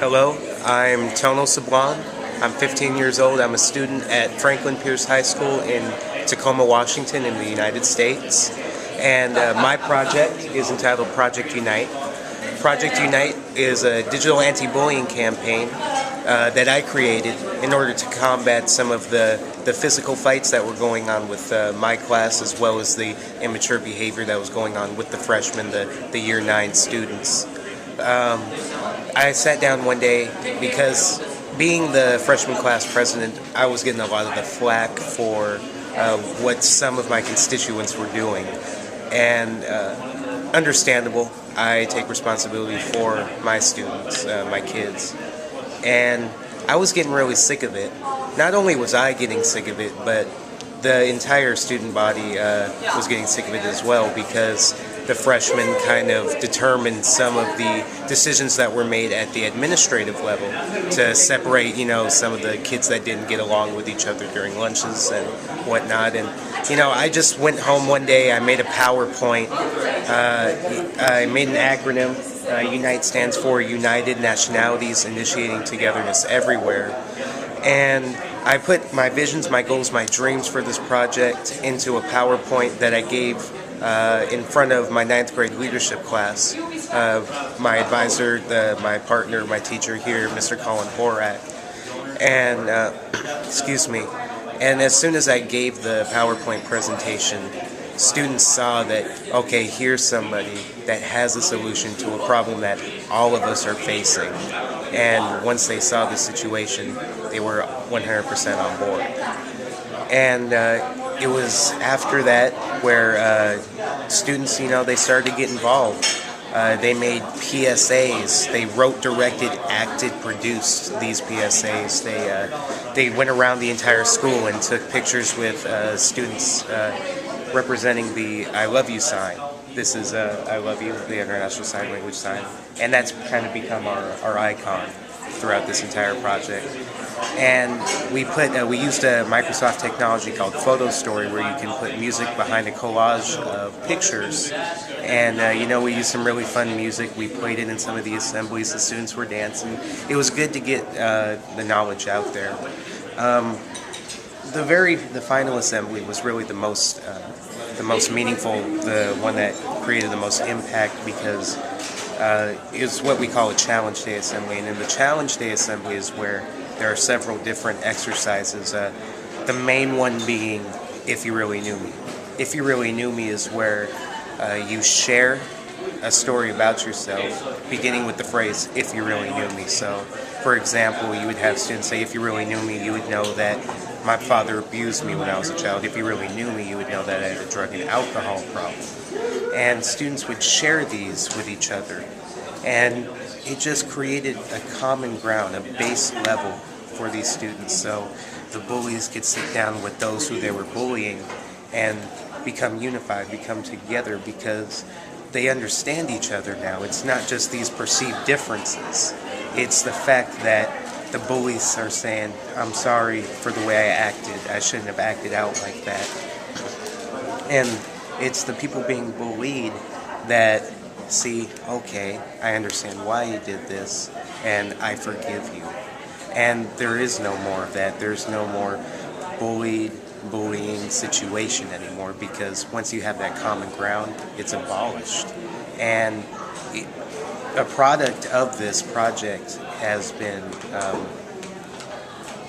Hello, I'm Tono Sablan. I'm 15 years old. I'm a student at Franklin Pierce High School in Tacoma, Washington in the United States. And my project is entitled Project U.N.I.T.E.D. Project U.N.I.T.E.D is a digital anti-bullying campaign that I created in order to combat some of the physical fights that were going on with my class, as well as the immature behavior that was going on with the freshmen, the year 9 students. I sat down one day because, being the freshman class president, I was getting a lot of the flack for what some of my constituents were doing. And understandable, I take responsibility for my students, my kids. And I was getting really sick of it. Not only was I getting sick of it, but the entire student body was getting sick of it as well, because the freshmen kind of determined some of the decisions that were made at the administrative level to separate, some of the kids that didn't get along with each other during lunches and whatnot. And, I just went home one day, I made a PowerPoint, I made an acronym. U.N.I.T.E.D stands for United Nationalities Initiating Togetherness Everywhere. And I put my visions, my goals, my dreams for this project into a PowerPoint that I gave in front of my 9th grade leadership class. My advisor, my partner, my teacher here, Mr. Colin Horak. And, excuse me. And as soon as I gave the PowerPoint presentation, students saw that, okay, here's somebody that has a solution to a problem that all of us are facing. And once they saw the situation, they were 100% on board. And it was after that where students, they started to get involved. They made PSAs. They wrote, directed, acted, produced these PSAs. They went around the entire school and took pictures with students representing the I love you sign. This is I love you, the International Sign Language sign. And that's kind of become our icon throughout this entire project. And we used a Microsoft technology called Photo Story, where you can put music behind a collage of pictures. And we used some really fun music. We played it in some of the assemblies. The students were dancing. It was good to get the knowledge out there. The final assembly was really the most meaningful, the one that created the most impact, because it's what we call a challenge day assembly. And in the challenge day assembly is where there are several different exercises. The main one being, if you really knew me. If you really knew me is where you share a story about yourself, beginning with the phrase, if you really knew me. So, for example, you would have students say, if you really knew me, you would know that my father abused me when I was a child. If you really knew me, you would know that I had a drug and alcohol problem. And students would share these with each other. And it just created a common ground, a base level for these students. So the bullies could sit down with those who they were bullying and become unified, become together, because they understand each other now. It's not just these perceived differences. It's the fact that the bullies are saying, I'm sorry for the way I acted. I shouldn't have acted out like that. And it's the people being bullied that see, okay, I understand why you did this, and I forgive you. And there is no more of that. There's no more bullying situation anymore, because once you have that common ground, it's abolished. And a product of this project has been,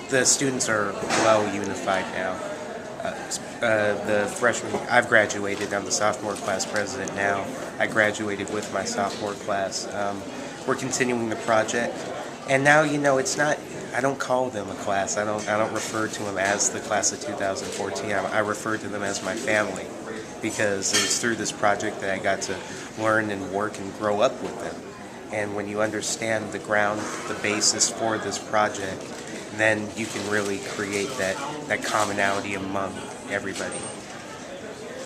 the students are well unified now. The freshmen, I've graduated, I'm the sophomore class president now. I graduated with my sophomore class. We're continuing the project, and now, it's not, I don't call them a class. I don't refer to them as the class of 2014. I refer to them as my family, because it was through this project that I got to learn and work and grow up with them. And when you understand the ground, the basis for this project, then you can really create that commonality among everybody.